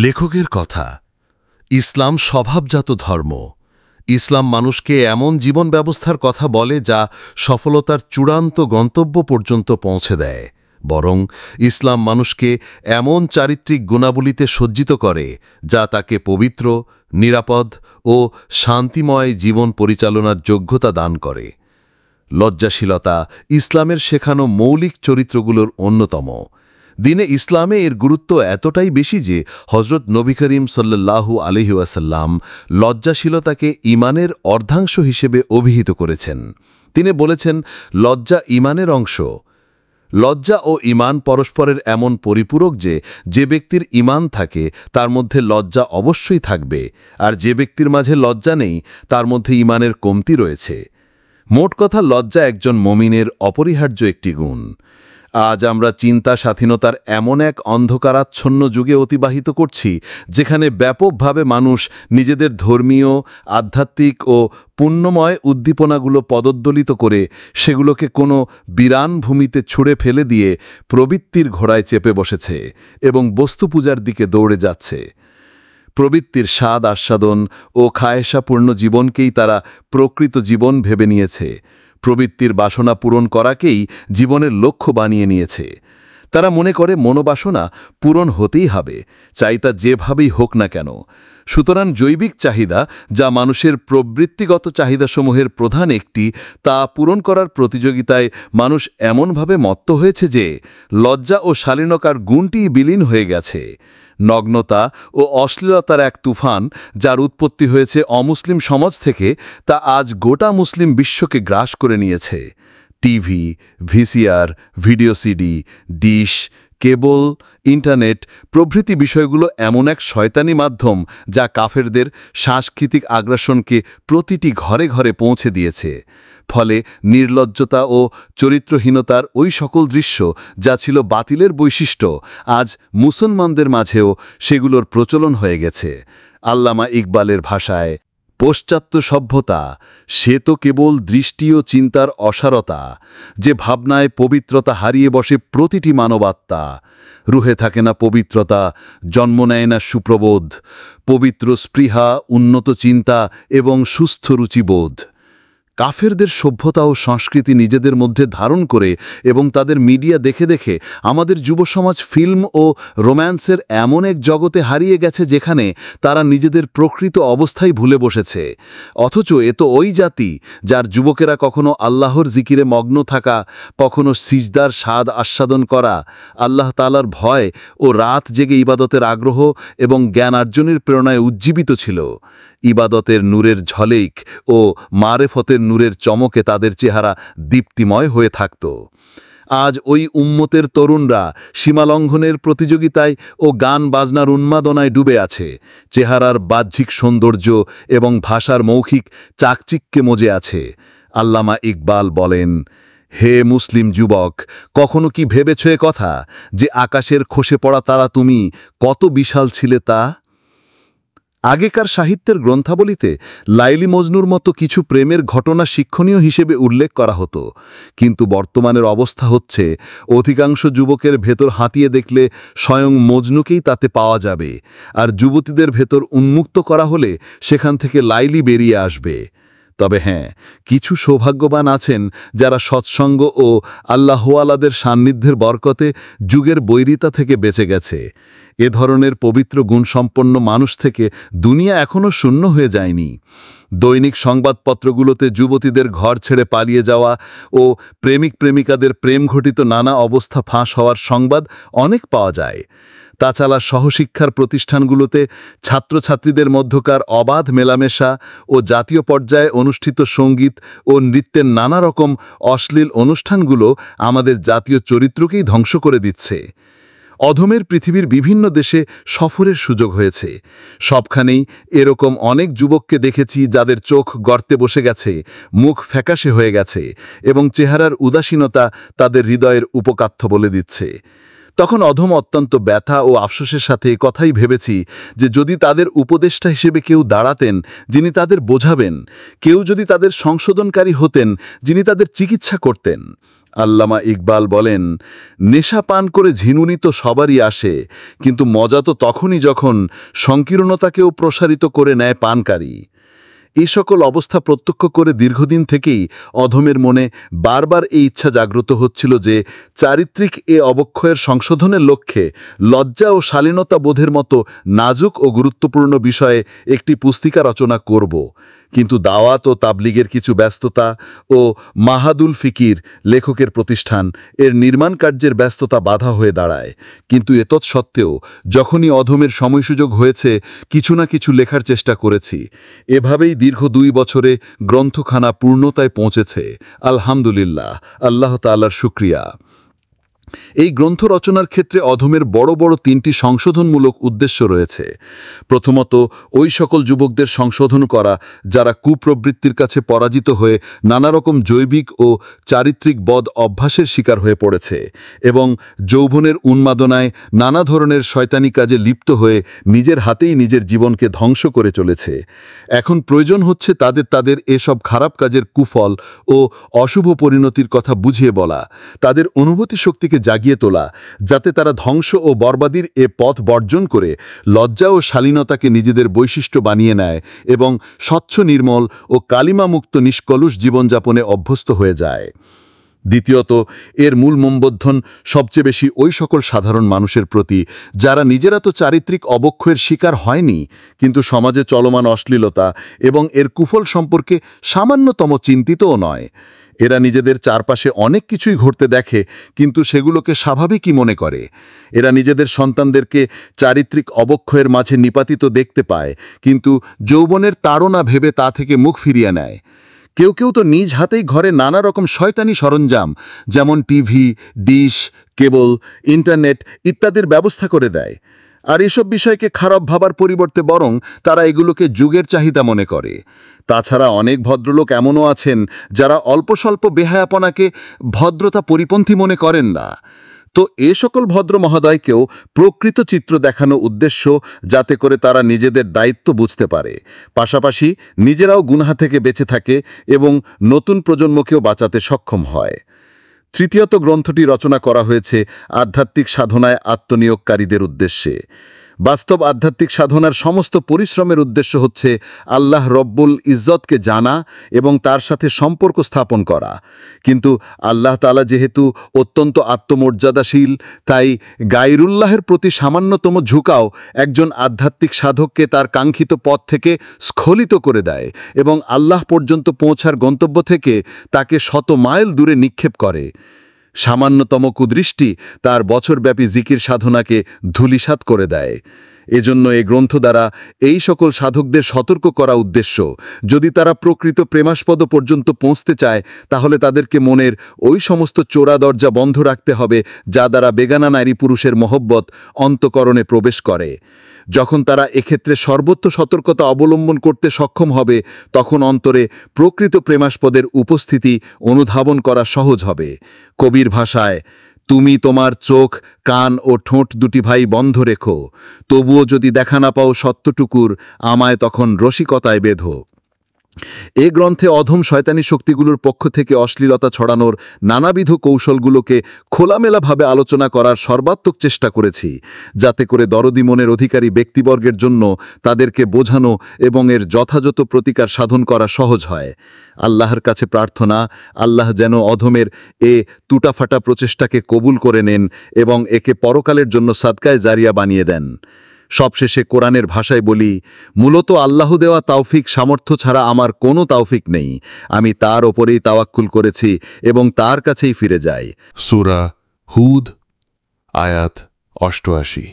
লেখকের কথা, ইসলাম স্বভাবজাত ধর্ম। ইসলাম মানুষকে এমন জীবন ব্যবস্থার কথা বলে যা সফলতার চূড়ান্ত গন্তব্য পর্যন্ত পৌঁছে দেয়। বরং ইসলাম মানুষকে এমন চারিত্রিক গুণাবলীতে সজ্জিত করে যা তাকে পবিত্র, নিরাপদ ও শান্তিময় জীবন পরিচালনার যোগ্যতা দান করে। লজ্জাশীলতা ইসলামের শেখানো মৌলিক চরিত্রগুলোর অন্যতম। দিনে ইসলামে এর গুরুত্ব এতটাই বেশি যে হজরত নবী করিম সাল্লাল্লাহু আলাইহি ওয়াসাল্লাম লজ্জাশীলতাকে ঈমানের অর্ধাংশ হিসেবে অভিহিত করেছেন। তিনি বলেছেন, লজ্জা ঈমানের অংশ। লজ্জা ও ঈমান পরস্পরের এমন পরিপূরক যে যে ব্যক্তির ঈমান থাকে তার মধ্যে লজ্জা অবশ্যই থাকবে, আর যে ব্যক্তির মাঝে লজ্জা নেই তার মধ্যে ঈমানের কমতি রয়েছে। মোট কথা, লজ্জা একজন মুমিনের অপরিহার্য একটি গুণ। আজ আমরা চিন্তা স্বাধীনতার এমন এক অন্ধকারাচ্ছন্ন যুগে অতিবাহিত করছি যেখানে ব্যাপকভাবে মানুষ নিজেদের ধর্মীয়, আধ্যাত্মিক ও পুণ্যময় উদ্দীপনাগুলো পদদলিত করে সেগুলোকে কোনো বিরান ভূমিতে ছুঁড়ে ফেলে দিয়ে প্রবৃত্তির ঘোড়ায় চেপে বসেছে এবং বস্তুপূজার দিকে দৌড়ে যাচ্ছে। প্রবৃত্তির স্বাদ আস্বাদন ও খায়েশাপূর্ণ জীবনকেই তারা প্রকৃত জীবন ভেবে নিয়েছে। প্রবৃত্তির বাসনা পূরণ করাকেই জীবনের লক্ষ্য বানিয়ে নিয়েছে। তারা মনে করে মনোবাসনা পূরণ হতেই হবে, চাই তা যেভাবেই হোক না কেন। সুতরাং জৈবিক চাহিদা, যা মানুষের প্রবৃত্তিগত চাহিদাসমূহের প্রধান একটি, তা পূরণ করার প্রতিযোগিতায় মানুষ এমনভাবে মত্ত হয়েছে যে লজ্জা ও শালীনতার গুণটিই বিলীন হয়ে গেছে। নগ্নতা ও অশ্লীলতার এক তুফান, যার উৎপত্তি হয়েছে অমুসলিম সমাজ থেকে, তা আজ গোটা মুসলিম বিশ্বকে গ্রাস করে নিয়েছে। TV, VCR, video CD, dish, cable, internet প্রভৃতি বিষয়গুলো এমন এক শয়তানি মাধ্যম যা কাফেরদের সাংস্কৃতিক আগ্রাসনকে প্রতিটি ঘরে ঘরে পৌঁছে দিয়েছে। ফলে নির্লজ্জতা ও চরিত্রহীনতার ওই সকল দৃশ্য যা ছিল বাতিলের বৈশিষ্ট্য, আজ মুসলমানদের মাঝেও সেগুলোর প্রচলন হয়ে গেছে। আল্লামা ইকবালের ভাষায়, পাশ্চাত্য সভ্যতা সে তো কেবল দৃষ্টি ও চিন্তার অসারতা, যে ভাবনায় পবিত্রতা হারিয়ে বসে প্রতিটি মানবাত্মা। রুহে থাকে না পবিত্রতা, জন্ম নেয় না সুপ্রবোধ, পবিত্র স্পৃহা, উন্নত চিন্তা এবং সুস্থ রুচিবোধ। কাফেরদের সভ্যতা ও সংস্কৃতি নিজেদের মধ্যে ধারণ করে এবং তাদের মিডিয়া দেখে দেখে আমাদের যুবসমাজ ফিল্ম ও রোম্যান্সের এমন এক জগতে হারিয়ে গেছে যেখানে তারা নিজেদের প্রকৃত অবস্থায় ভুলে বসেছে। অথচ এ তো ওই জাতি যার যুবকেরা কখনো আল্লাহর জিকিরে মগ্ন থাকা, কখনো সিজদার স্বাদ আস্বাদন করা, আল্লাহ তাআলার ভয় ও রাত জেগে ইবাদতের আগ্রহ এবং জ্ঞানার্জনের প্রেরণায় উজ্জীবিত ছিল। ইবাদতের নূরের ঝলেক ও মারেফতের নূরের চমকে তাদের চেহারা দীপ্তিময় হয়ে থাকত। আজ ওই উম্মতের তরুণরা সীমালঙ্ঘনের প্রতিযোগিতায় ও গান বাজনার উন্মাদনায় ডুবে আছে। চেহারার বাহ্যিক সৌন্দর্য এবং ভাষার মৌখিক চাকচিক্যে মজে আছে। আল্লামা ইকবাল বলেন, হে মুসলিম যুবক, কখনো কি ভেবেছ এ কথা যে আকাশের খসে পড়া তারা তুমি কত বিশাল ছিলে তা? আগেকার সাহিত্যের গ্রন্থাবলিতে লাইলি মজনুর মতো কিছু প্রেমের ঘটনা শিক্ষণীয় হিসেবে উল্লেখ করা হতো, কিন্তু বর্তমানের অবস্থা হচ্ছে অধিকাংশ যুবকের ভেতর হাতিয়ে দেখলে স্বয়ং মজনুকেই তাতে পাওয়া যাবে, আর যুবতীদের ভেতর উন্মুক্ত করা হলে সেখান থেকে লাইলি বেরিয়ে আসবে। তবে হ্যাঁ, কিছু সৌভাগ্যবান আছেন যারা সৎসঙ্গ ও আল্লাহওয়ালাদের সান্নিধ্যের বরকতে যুগের বৈরিতা থেকে বেঁচে গেছে। এ ধরনের পবিত্র গুণসম্পন্ন মানুষ থেকে দুনিয়া এখনও শূন্য হয়ে যায়নি। দৈনিক সংবাদপত্রগুলোতে যুবতীদের ঘর ছেড়ে পালিয়ে যাওয়া ও প্রেমিক প্রেমিকাদের প্রেমঘটিত নানা অবস্থা ফাঁস হওয়ার সংবাদ অনেক পাওয়া যায়। তাছাড়া সহশিক্ষার প্রতিষ্ঠানগুলোতে ছাত্রছাত্রীদের মধ্যকার অবাধ মেলামেশা ও জাতীয় পর্যায়ে অনুষ্ঠিত সঙ্গীত ও নৃত্যের নানা রকম অশ্লীল অনুষ্ঠানগুলো আমাদের জাতীয় চরিত্রকেই ধ্বংস করে দিচ্ছে। অধমের পৃথিবীর বিভিন্ন দেশে সফরের সুযোগ হয়েছে। সবখানেই এরকম অনেক যুবককে দেখেছি যাদের চোখ গর্তে বসে গেছে, মুখ ফ্যাকাশে হয়ে গেছে এবং চেহারার উদাসীনতা তাদের হৃদয়ের উপকাথ্য বলে দিচ্ছে। তখন অধম অত্যন্ত ব্যথা ও আফসোসের সাথে কথাই ভেবেছি যে যদি তাদের উপদেষ্টা হিসেবে কেউ দাঁড়াতেন যিনি তাদের বোঝাবেন, কেউ যদি তাদের সংশোধনকারী হতেন যিনি তাদের চিকিৎসা করতেন। আল্লামা ইকবাল বলেন, নেশা পান করে ঝিনুনি তো সবারই আসে, কিন্তু মজা তো তখনই যখন সংকীর্ণতাকেও প্রসারিত করে নেয় পানকারী। এই সকল অবস্থা প্রত্যক্ষ করে দীর্ঘদিন থেকেই অধমের মনে বারবার এই ইচ্ছা জাগ্রত হচ্ছিল যে চারিত্রিক এ অবক্ষয়ের সংশোধনের লক্ষ্যে লজ্জা ও শালীনতা বোধের মতো নাজুক ও গুরুত্বপূর্ণ বিষয়ে একটি পুস্তিকা রচনা করব। কিন্তু দাওয়াত ও তাবলিগের কিছু ব্যস্ততা ও মাহাদুল ফিকির লেখকের প্রতিষ্ঠান এর নির্মাণ কার্যের ব্যস্ততা বাধা হয়ে দাঁড়ায়। কিন্তু এতৎসত্ত্বেও যখনই অধমের সময় সুযোগ হয়েছে কিছু না কিছু লেখার চেষ্টা করেছি। এভাবেই দীর্ঘ 2 বছরে গ্রন্থখানা পূর্ণতায় পৌঁছেছে। আলহামদুলিল্লাহ, আল্লাহ তাআলার শুকরিয়া। এই গ্রন্থ রচনার ক্ষেত্রে অধমের বড় বড় 3টি সংশোধনমূলক উদ্দেশ্য রয়েছে। প্রথমত, ওই সকল যুবকদের সংশোধন করা যারা কুপ্রবৃত্তির কাছে পরাজিত হয়ে নানা রকম জৈবিক ও চারিত্রিক বদ অভ্যাসের শিকার হয়ে পড়েছে এবং যৌবনের উন্মাদনায় নানা ধরনের শয়তানি কাজে লিপ্ত হয়ে নিজের হাতেই নিজের জীবনকে ধ্বংস করে চলেছে। এখন প্রয়োজন হচ্ছে তাদের এসব খারাপ কাজের কুফল ও অশুভ পরিণতির কথা বুঝিয়ে বলা, তাদের অনুভূতি শক্তিকে জাগিয়ে তোলা, যাতে তারা ধ্বংস ও বরবাদির এ পথ বর্জন করে লজ্জা ও শালীনতাকে নিজেদের বৈশিষ্ট্য বানিয়ে নেয় এবং স্বচ্ছ নির্মল ও কালিমামুক্ত নিষ্কলুষ জীবনযাপনে অভ্যস্ত হয়ে যায়। দ্বিতীয়ত, এর মূল মোমবন্ধন সবচেয়ে বেশি ওই সকল সাধারণ মানুষের প্রতি যারা নিজেরা তো চারিত্রিক অবক্ষয়ের শিকার হয়নি, কিন্তু সমাজে চলমান অশ্লীলতা এবং এর কুফল সম্পর্কে সামান্যতম চিন্তিতও নয়। এরা নিজেদের চারপাশে অনেক কিছুই ঘটতে দেখে, কিন্তু সেগুলোকে স্বাভাবিকই মনে করে। এরা নিজেদের সন্তানদেরকে চারিত্রিক অবক্ষয়ের মাঝে নিপাতিত দেখতে পায়, কিন্তু যৌবনের তাড়না ভেবে তা থেকে মুখ ফিরিয়ে নেয়। কেউ কেউ তো নিজ হাতেই ঘরে নানা রকম শয়তানি সরঞ্জাম যেমন টিভি, ডিশ, কেবল, ইন্টারনেট ইত্যাদির ব্যবস্থা করে দেয়। আর এসব বিষয়কে খারাপ ভাবার পরিবর্তে বরং তারা এগুলোকে যুগের চাহিদা মনে করে। তাছাড়া অনেক ভদ্রলোক এমনও আছেন যারা অল্প স্বল্প বেহায়াপনাকে ভদ্রতা পরিপন্থী মনে করেন না। তো এ সকল ভদ্র মহোদয়কেও প্রকৃত চিত্র দেখানো উদ্দেশ্য, যাতে করে তারা নিজেদের দায়িত্ব বুঝতে পারে, পাশাপাশি নিজেরাও গুনাহ থেকে বেঁচে থাকে এবং নতুন প্রজন্মকেও বাঁচাতে সক্ষম হয়। তৃতীয়ত, গ্রন্থটি রচনা করা হয়েছে আধ্যাত্মিক সাধনায় আত্মনিয়োগকারীদের উদ্দেশ্যে। বাস্তব আধ্যাত্মিক সাধনার সমস্ত পরিশ্রমের উদ্দেশ্য হচ্ছে আল্লাহ রব্বুল ইজ্জতকে জানা এবং তার সাথে সম্পর্ক স্থাপন করা। কিন্তু আল্লাহ তাআলা যেহেতু অত্যন্ত আত্মমর্যাদাশীল, তাই গায়রুল্লাহের প্রতি সামান্যতম ঝুঁকাও একজন আধ্যাত্মিক সাধককে তার কাঙ্ক্ষিত পথ থেকে স্খলিত করে দেয় এবং আল্লাহ পর্যন্ত পৌঁছার গন্তব্য থেকে তাকে শত মাইল দূরে নিক্ষেপ করে। সামান্যতম কুদৃষ্টি তার বছরব্যাপী জিকির সাধনাকে ধূলিসাৎ করে দেয়। এজন্য এই গ্রন্থ দ্বারা এই সকল সাধকদের সতর্ক করা উদ্দেশ্য, যদি তারা প্রকৃত প্রেমাস্পদ পর্যন্ত পৌঁছতে চায় তাহলে তাদেরকে মনের ওই সমস্ত চোরা দরজা বন্ধ রাখতে হবে যা দ্বারা বেগানা নারী পুরুষের মহব্বত অন্তঃকরণে প্রবেশ করে। যখন তারা এক্ষেত্রে সর্বোচ্চ সতর্কতা অবলম্বন করতে সক্ষম হবে, তখন অন্তরে প্রকৃত প্রেমাস্পদের উপস্থিতি অনুধাবন করা সহজ হবে। কবির ভাষায়, তুমি তোমার চোখ, কান ও ঠোঁট দুটি ভাই বন্ধ রেখো, তবুও যদি দেখা না পাও সত্যটুকুর, আমায় তখন রসিকতায় বেঁধো। এ গ্রন্থে অধম শয়তানি শক্তিগুলোর পক্ষ থেকে অশ্লীলতা ছড়ানোর নানাবিধ কৌশলগুলোকে খোলামেলাভাবে আলোচনা করার সর্বাত্মক চেষ্টা করেছি, যাতে করে দরদি মনের অধিকারী ব্যক্তিবর্গের জন্য তাদেরকে বোঝানো এবং এর যথাযথ প্রতিকার সাধন করা সহজ হয়। আল্লাহর কাছে প্রার্থনা, আল্লাহ যেন অধমের এ টুটাফাটা প্রচেষ্টাকে কবুল করে নেন এবং একে পরকালের জন্য সাদকায়ে জারিয়া বানিয়ে দেন। সবশেষে কোরআনের ভাষায় বলি, মূলত আল্লাহ দেওয়া তাওফিক সামর্থ্য ছাড়া আমার কোনো তাওফিক নেই। আমি তার ওপরেই তাওয়াক্কুল করেছি এবং তার কাছেই ফিরে যাই। সূরা হুদ, আয়াত 88।